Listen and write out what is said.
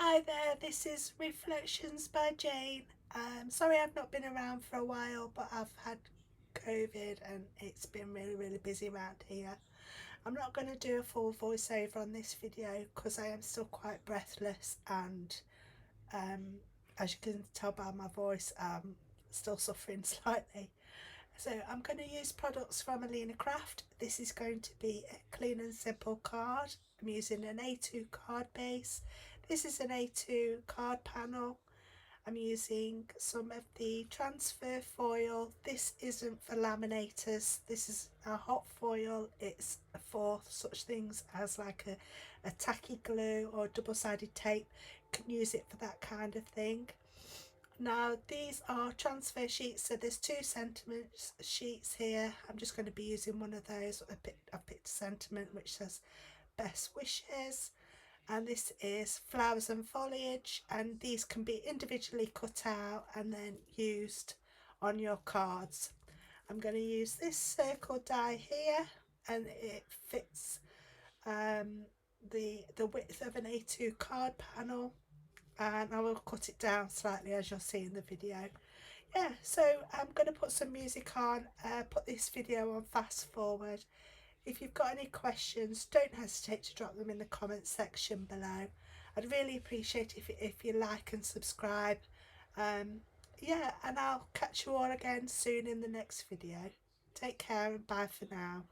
Hi there, this is Reflections by Jane. Sorry I've not been around for a while, but I've had COVID and it's been really busy around here. I'm not going to do a full voiceover on this video because I am still quite breathless and um, as you can tell by my voice, I'm still suffering slightly. So I'm going to use products from Alina Craft. This is going to be a clean and simple card. I'm using an A2 card base. This is an A2 card panel. I'm using some of the transfer foil. This isn't for laminators. This is a hot foil. It's for such things as like a tacky glue or double-sided tape. You can use it for that kind of thing. Now these are transfer sheets, so there's 2 cm sheets here. I'm just going to be using one of those. I've picked a sentiment which says best wishes, and this is flowers and foliage, and these can be individually cut out and then used on your cards. I'm going to use this circle die here, and it fits the width of an A2 card panel, and I will cut it down slightly as you'll see in the video. Yeah, so I'm going to put some music on, put this video on fast forward. If you've got any questions, don't hesitate to drop them in the comments section below. I'd really appreciate if you like and subscribe. Yeah, and I'll catch you all again soon in the next video. Take care and bye for now.